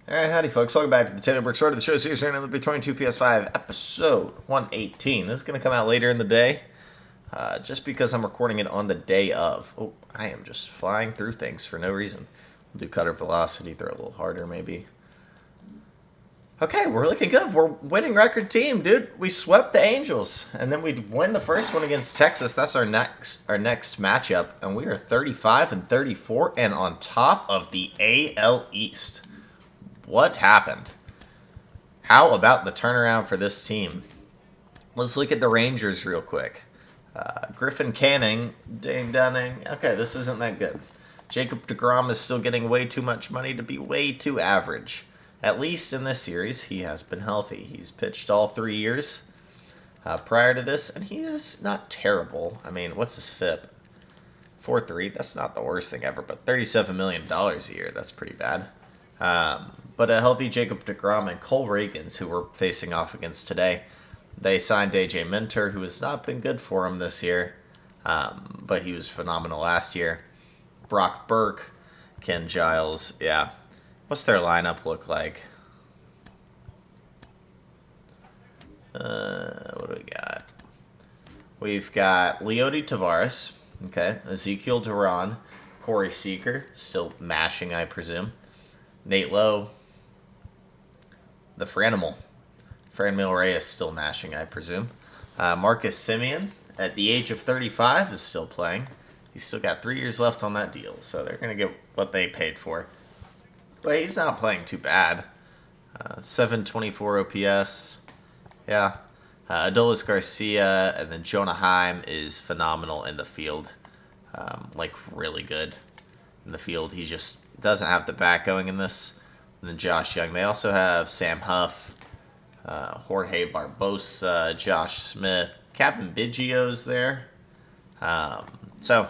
Alright, howdy folks, welcome back to the Taylor Brooks Road of the show series here on MLB 22 PS5, episode 118. This is going to come out later in the day, just because I'm recording it on the day of. Oh, I am just flying through things for no reason. We'll do cutter velocity, throw a little harder maybe. Okay, we're looking good. We're winning record team, dude. We swept the Angels, and then we win the first one against Texas. That's our next matchup, and we are 35-34 and on top of the AL East. What happened? How about the turnaround for this team? Let's look at the Rangers real quick. Griffin Canning, Dane Dunning. Okay, this isn't that good. Jacob deGrom is still getting way too much money to be way too average. At least in this series, he has been healthy. He's pitched all 3 years prior to this, and he is not terrible. I mean, what's his FIP? 4.3. That's not the worst thing ever, but $37 million a year. That's pretty bad. But a healthy Jacob deGrom and Cole Ragans, who we're facing off against today, they signed AJ Minter, who has not been good for him this year, but he was phenomenal last year. Brock Burke, Ken Giles, yeah. What's their lineup look like? What do we got? We've got Leody Taveras, okay, Ezekiel Duran, Corey Seager, still mashing, I presume. Nate Lowe, the Franimal. Franmil Reyes still mashing, I presume. Marcus Semien, at the age of 35, is still playing. He's still got 3 years left on that deal, so they're going to get what they paid for. But he's not playing too bad. 724 OPS. Yeah. Adolis Garcia, and then Jonah Heim is phenomenal in the field. Like, really good in the field. He just doesn't have the back going in this. And then Josh Young. They also have Sam Huff, Jorge Barbosa, Josh Smith, Captain Biggio's there. So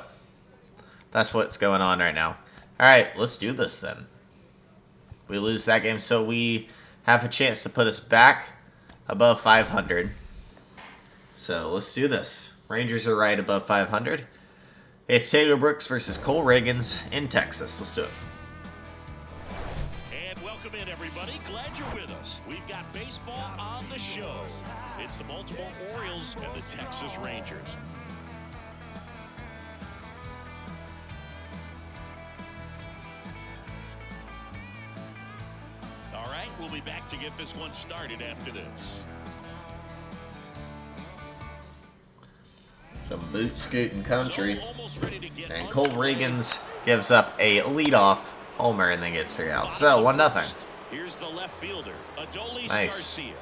that's what's going on right now. All right, let's do this then. We lose that game, so we have a chance to put us back above 500. So let's do this. Rangers are right above 500. It's Taylor Brooks versus Cole Ragans in Texas. Let's do it. And welcome in, everybody. Glad you're with us. We've got baseball on the show. It's the Baltimore Orioles and the Texas Rangers. All right, we'll be back to get this one started after this. Some boot scooting country. And Cole Ragans gives up a leadoff homer and then gets 3 outs. So 1-0. Here's the left fielder, Adolis Nice. Garcia.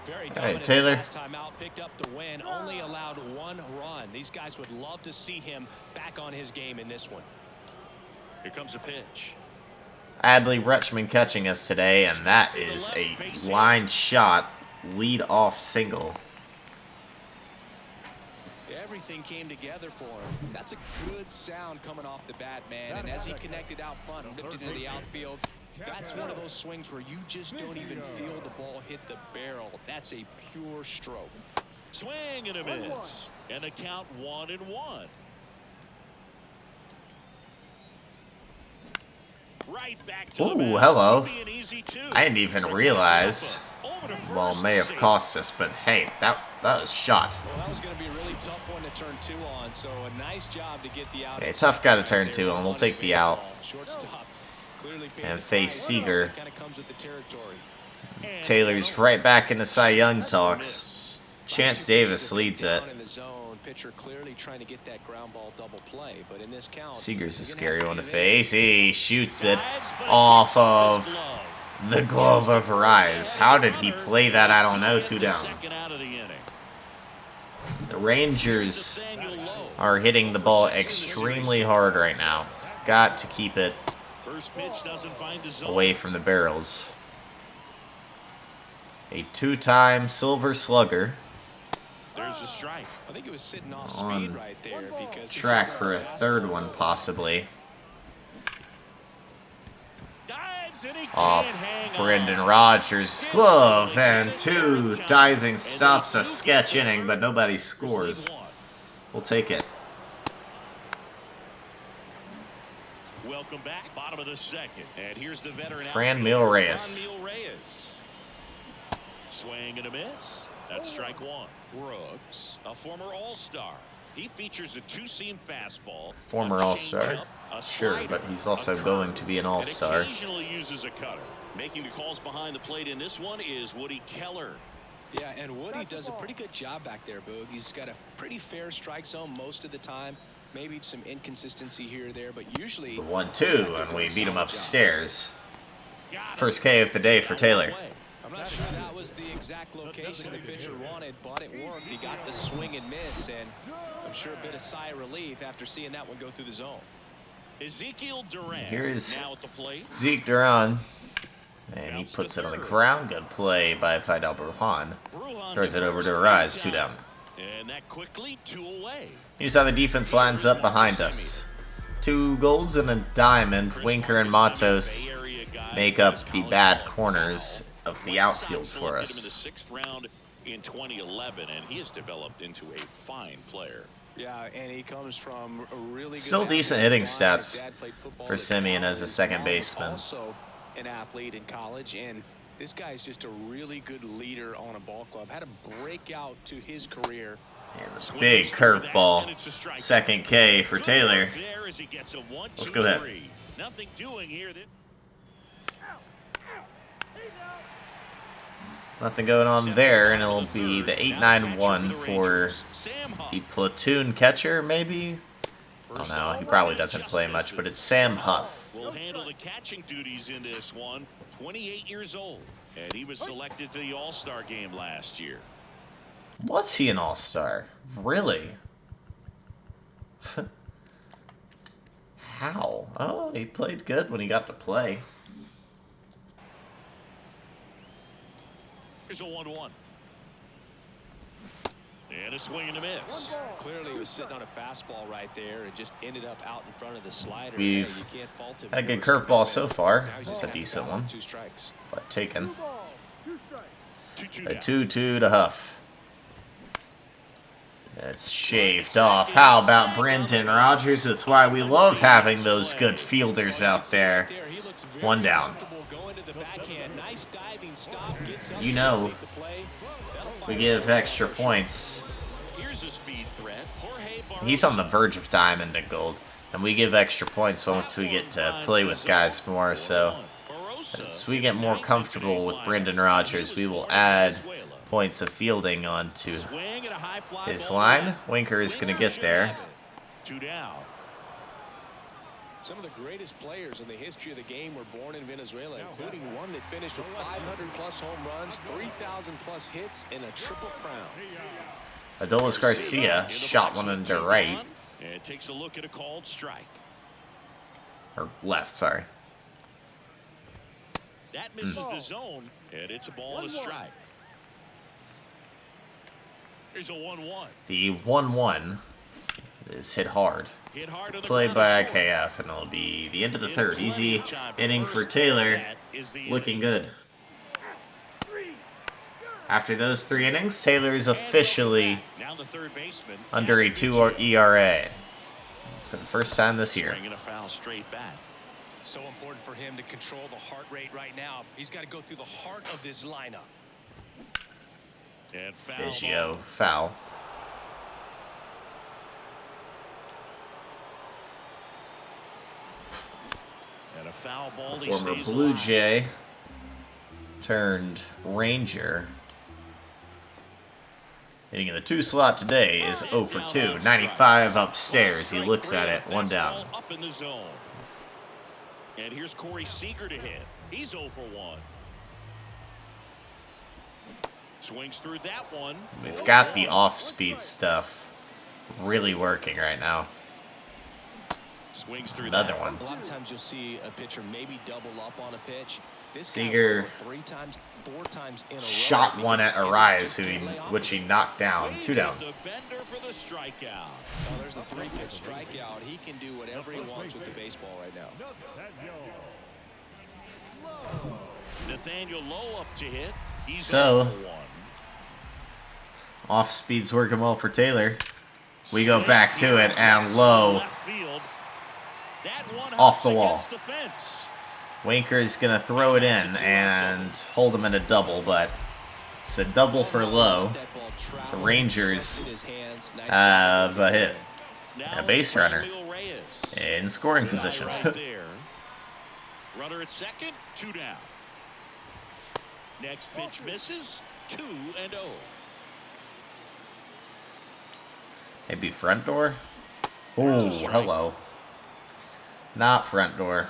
Very All right, dominant Taylor. last time out, picked up the win, only allowed 1 run. These guys would love to see him back on his game in this one. Here comes a pitch. Adley Rutschman catching us today, and that is a line shot lead-off single. Everything came together for him. That's a good sound coming off the bat, man. And as he connected out front and lifted into the outfield, that's one of those swings where you just don't even feel the ball hit the barrel. That's a pure stroke. Swing and a miss. And a count 1-1. Right back to the Ooh, bat. hello. Could be an easy 2. I didn't even realize. Over to Well, first may have safe. cost us, but hey, that was shot. Well, that was going to be a really tough one to turn 2 on, so a nice job to get the out. Okay, tough guy to turn 2 on. We'll take the out. Shortstop clearly paid And the face price. Seager. Kind of comes with the territory. And Taylor's now, right back into Cy Young just talks. missed. Chance Davis leads it. Down in the zone, pitcher clearly trying to get that ground ball double play, but in this count, Seager's a you're gonna scary have one to give in. face. He shoots it Dives, but off gets of his glove. the glove of Rise. How did he play that? I don't know. 2 down. Second out of the inning. The Rangers Nathaniel Lowe. are hitting the ball extremely hard right now. Got to keep it First pitch doesn't find the zone. away from the barrels. A 2-time Silver Slugger. There's the strike. I think it was sitting off On speed right there because track for a 3rd one, possibly. Dives and he can't Off hang Brendan on. Rodgers' glove, and 2 diving stops a sketch inning, but nobody scores. We'll take it. Welcome back. Bottom of the the second. And here's the veteran Franmil Reyes. Franmil Reyes. Swing and a miss. That's strike one. Brooks, a former All-Star. He features a two-seam fastball. Former All-Star. Sure, but he's also going to be an All-Star. Occasionally uses a cutter. Making the calls behind the plate in this one is Woody Keller. Yeah, and Woody does a pretty good job back there, Boog. He's got a pretty fair strike zone most of the time. Maybe some inconsistency here or there, but usually... The 1-2, and we beat him upstairs. First K of the day for Taylor. I'm not sure that was the exact location the pitcher wanted, but it worked. He got the swing and miss, and I'm sure a bit of sigh of relief after seeing that one go through the zone. Ezekiel Duran Here's now at the plate. Zeke Duran. And he puts it on the ground. Good play by Fidel Brujan. Throws it over to Arise. 2 down. And that quickly 2 away. Here's how the defense lines up behind us. 2 golds and a diamond. Winker and Matos make up the bad corners of the outfield for us. In the 6th round in 2011, and he has developed into a fine player. Yeah, and he comes from a really Still good decent hitting line. stats Dad played football for in Simeon as a college. second Mom baseman. Also an athlete in college, and this guy's just a really good leader on a ball club. Had a breakout to his career. And a big curveball. Second K for Taylor. Let's go ahead. Nothing doing here. Nothing going on there, and it'll be the 8-9-1 for the platoon catcher, maybe? I don't know. He probably doesn't play much, but it's Sam Huff. Will handle the catching duties in this one. 28 years old, and he was selected to the All-Star game last year. Was he an All-Star? Really? How? Oh, he played good when he got to play. Here's a 1-1. And a swing and a miss. Clearly he was sitting on a fastball right there and just ended up out in front of the slider. We've You can't fault him had a good for curveball so far. Now he's That's a got decent out one. 2 strikes. But taken. 2-2 A down. 2-2 to Huff. That's shaved off. How about Brendan Rodgers? That's why we love having those good fielders out there. He looks very 1 down. comfortable going to the backhand. Nice diving stop. Gets up You to know, make the play. That'll we fire give up extra second. points. Here's a speed threat. Jorge He's on the verge of diamond and gold, and we give extra points once we get to play with guys more. So as we get more comfortable with Brendan Rodgers, we will add points of fielding onto his line. Winker is going to get there. 2 down. Some of the greatest players in the history of the game were born in Venezuela, including one that finished with 500+ home runs, 3,000+ hits, and a triple crown. Adolis Garcia shot one into right. And takes a look at a called strike. Or left, sorry. That misses the zone, and it's a ball and a strike. Here's a 1-1. The 1-1 is hit hard. Hit hard on the Played ground by to short. IKF, and it'll be the end of the 3rd. Easy inning for Taylor. Looking good. After those 3 innings, Taylor is officially Now the third baseman. under a 2 ERA for the first time this year. Bringing a foul straight back. So important for him to control the heart rate right now. He's got to go through the heart of this lineup. And foul Biggio, ball. foul. And a foul ball. He Former stays Blue alive. Jay turned Ranger. Hitting in the 2 slot today is 0 for 2. 95 upstairs. He looks at it. 1 down. Fastball up in the zone. And here's Corey Seager to hit. He's 0 for 1. Swings through that one. We've got the off-speed stuff really working right now. Swings through Another that. one. A lot of times you'll see a pitcher maybe double up on a pitch. This Seager guy 3 times, 4 times in a row shot one at because Arise, hitters just can't lay off which him. he knocked down. 2 down. The bender for the strikeout. Well, there's a 3-pitch strikeout. He can do whatever he wants with the baseball right now. Nathaniel Lowe up to hit. He's So, 0 for 1. Off-speed's working well for Taylor. We go back to it, and Lowe Left field. That one off the wall. Winker's going to throw it in and hold him in a double, but it's a double for low. The Rangers have a hit. A base runner in scoring position. Runner at second, 2 down. Next pitch misses, 2-0. Maybe front door? Oh, hello. Not front door.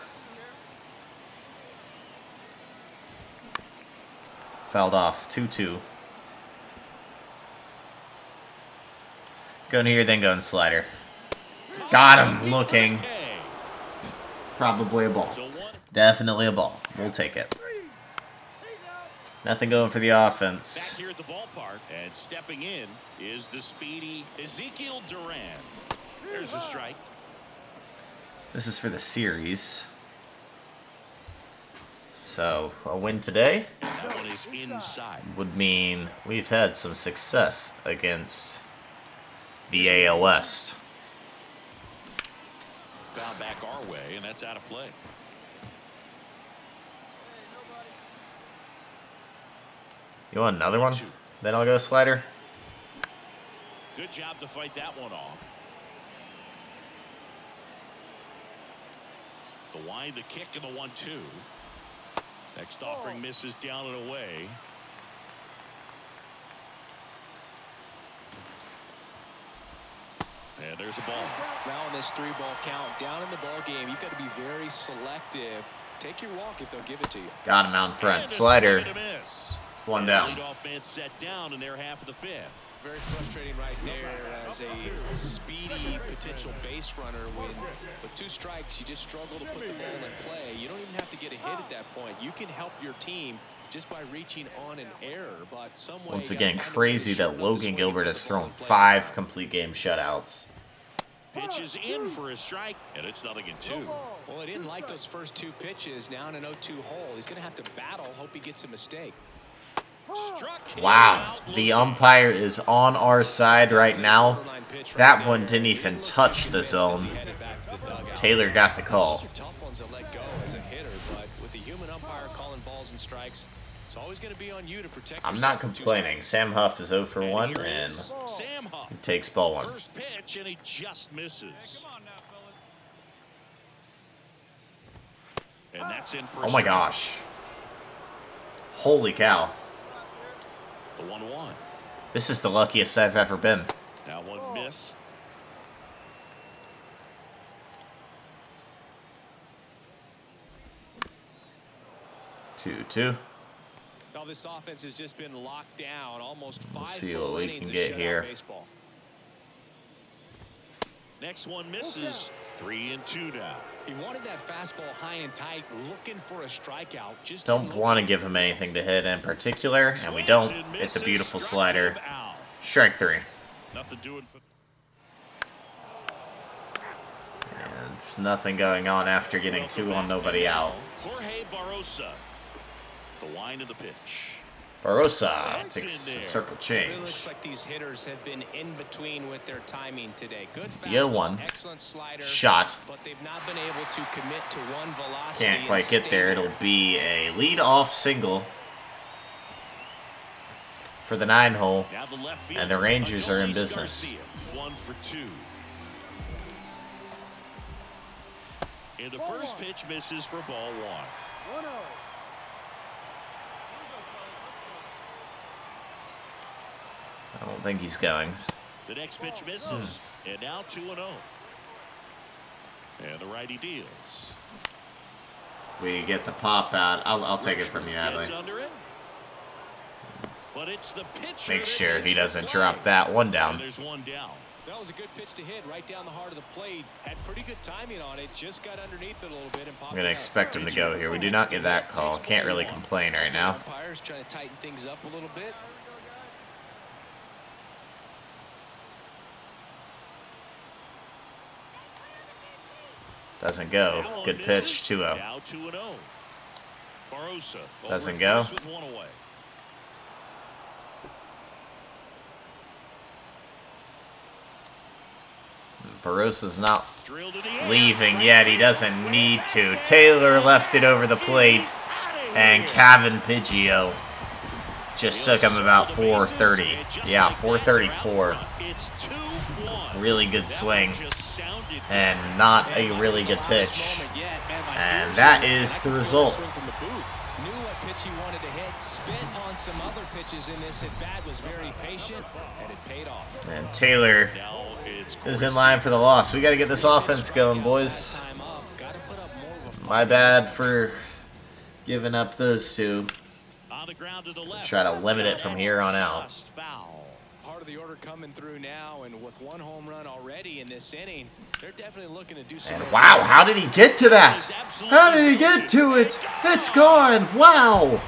Fouled off, 2-2. Going here, then going slider. Got him looking. Probably a ball. Definitely a ball. We'll take it. Nothing going for the offense. Back here at the ballpark, and stepping in is the speedy Ezekiel Duran. There's a strike. This is for the series. So, a win today That one is inside. would mean we've had some success against the AL West. Foul back our way, and that's out of play. You want another one? Then I'll go slider. Good job to fight that one off. The wind, the kick, and the 1-2. Next offering misses down and away. And there's a ball. Now in this 3-ball count, down in the ball game, you've got to be very selective. Take your walk if they'll give it to you. Got him out in front. And a Slider. swing and a miss. One down. Leadoff man set down in their half of the 5th. Very frustrating right there as a speedy potential base runner when with 2 strikes you just struggle to put the ball in play. You don't even have to get a hit at that point. You can help your team just by reaching on an error, but some way Once you again, gotta find a way crazy to that shorten up the Logan swing Gilbert and has put the ball thrown in play. 5 complete game shutouts. Pitch is in for a strike, and it's 0-2. Well, he didn't like those first 2 pitches. Now in an 0-2 hole, he's going to have to battle. Hope he gets a mistake. Struck him Wow, out the looking. umpire is on our side right now. That one didn't even touch the zone. Taylor got the call. Those are tough ones to let go as a hitter, but with the human umpire calling balls and strikes, it's always going to be on you to protect I'm yourself not with 2 complaining. strikes. Sam Huff is 0 for 1 Here and is Sam Huff. he takes ball 1. First pitch, and he just misses. And that's in for a Oh my strike. gosh. Holy cow. The 1-1. This is the luckiest I've ever been. That one missed. Two. Now this offense has just been locked down almost 5 Let's see full what we innings can of get shutout here. baseball. Next one misses. 3-2 now. He wanted that fastball high and tight, looking for a strikeout. Just Don't want to give him anything to hit in particular, and we don't. It's a beautiful slider. Strike 3. Nothing doing for. And nothing going on after getting 2 on nobody out. Jorge Barrosa. The wind of the pitch. Barossa takes a circle It change. looks like these hitters have been in between with their timing today. Good Yeah, fastball, one. excellent slider, Shot. but they've not been able to commit to one velocity. Can't and quite get stay there. It'll be a lead-off single for the 9 hole. Now the left And the Rangers are in Adolis business. Garcia, 1 for 2. And the first pitch misses for ball 1. I don't think he's going. The next pitch misses. And now 2-0. And the righty deals. We get the pop out. I'll take it from you, Gets Adley. under it. But it's the pitcher Make that sure he makes the doesn't play. drop that one And down. there's 1 down. That was a good pitch to hit right down the heart of the plate. Had pretty good timing on it. Just got underneath it a little bit and popped I'm going to it out. expect him to go here. We do not get that call. Can't really complain right now. Umpires trying to tighten things up a little bit. Doesn't go. That one Good misses. pitch, 2-0. Now 2-0. Barrosa Doesn't over go. first with 1 away. Barosa's not Drilled to the air. leaving yet. He doesn't need to. Taylor left it over the plate, and Kevin Piggio just took him about 430. Yeah, 434. It's 2-1. Really good swing, and not a really good pitch. And that is the result. Knew what pitch he wanted to hit, spit on some other pitches in this at bat, was very patient, and it paid off. And Taylor Now it's is in line for the loss. We got to get this offense going, boys. Time up, gotta put up more of a My bad for giving up those two. on the ground to the left. Try to limit it from here on out. Just foul. part of the order coming through now, and with one home run already in this inning, they're definitely looking to do something. And wow, how did he get to that? How did he get to it? It's gone. Wow.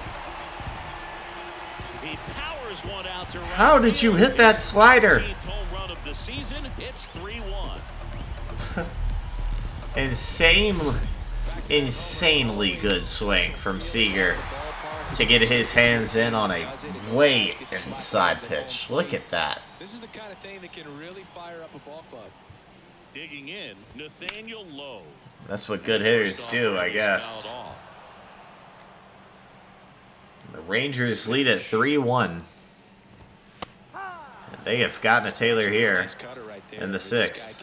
He powers one out to right How did you hit that slider? 15th home run of the season. It's 3-1. Insanely good swing from Seager to get his hands in on a way inside pitch. Look at that. This is the kind of thing that can really fire up a ball club. Digging in, Nathaniel Lowe. That's what good hitters do, I guess. The Rangers lead at 3-1. And they have gotten a Taylor here in the sixth.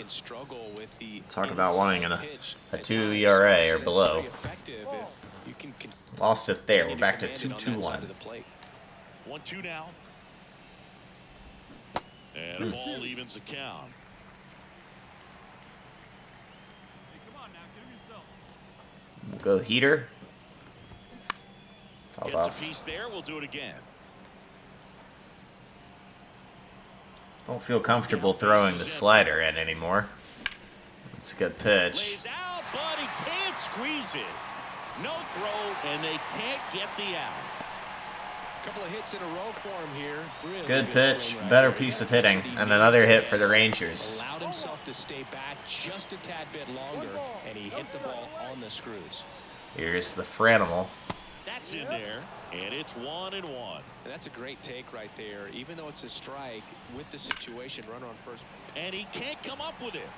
Talk about wanting a 2 ERA or below. Lost it there. We're back to 2-2-1. 1-2 now. And a ball evens the count. We'll go heater. Fouled Gets a off. piece there. We'll do it again. Don't feel comfortable throwing the slider in anymore. It's a good pitch. Lays out, but he can't squeeze it. No throw, and they can't get the out. Couple of hits in a row for him here. Really Good pitch, swing right better there. piece of hitting, and another hit for the Rangers. Allowed himself to stay back just a tad bit longer, and he hit the ball on the screws. Here's the Franimal. That's in there, and it's 1-1. And that's a great take right there. Even though it's a strike, with the situation, runner on first. And he can't come up with it.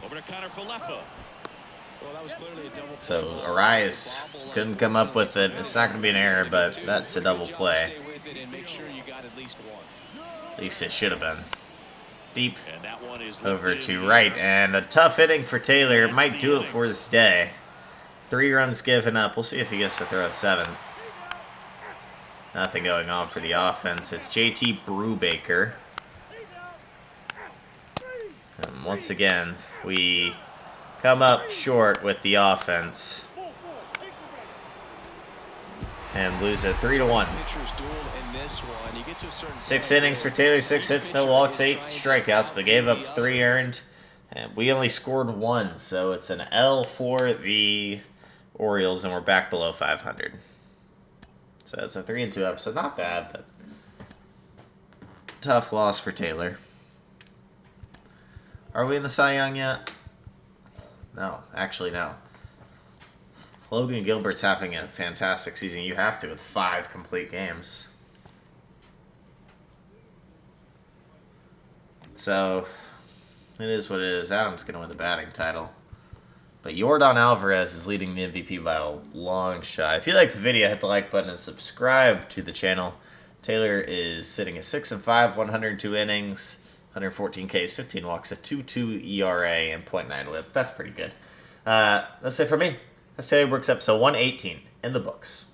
Over to Connor Falefa. Well, that was clearly a double play. So Arias couldn't come up with it. It's not going to be an error, but that's a double play. Stay with it and make sure you got at least one. At least it should have been. Deep And that one is over lifted in to the right, air. and a tough inning for Taylor. Might do it for his day. 3 runs given up. We'll see if he gets to throw a 7th. Nothing going on for the offense. It's JT Brubaker. And once again, we come up short with the offense and lose it 3-1. Pitchers duel in this one. You get to a certain 6 point innings for where Taylor, 6 each hits, no pitcher walks, is 8 trying to strikeouts, but gave up the 3 other. earned. And we only scored 1, so it's an L for the Orioles, and we're back below 500. So it's a 3-2 episode. Not bad, but tough loss for Taylor. Are we in the Cy Young yet? No, actually no. Logan Gilbert's having a fantastic season. You have to with 5 complete games. So, it is what it is. Adam's going to win the batting title. But Yordan Alvarez is leading the MVP by a long shot. If you like the video, hit the like button and subscribe to the channel. Taylor is sitting at 6-5, 102 innings, 114 Ks, 15 walks, a 2.2 ERA, and .9 WHIP. That's pretty good. That's it for me. That's Taylor Brooks episode 118 in the books.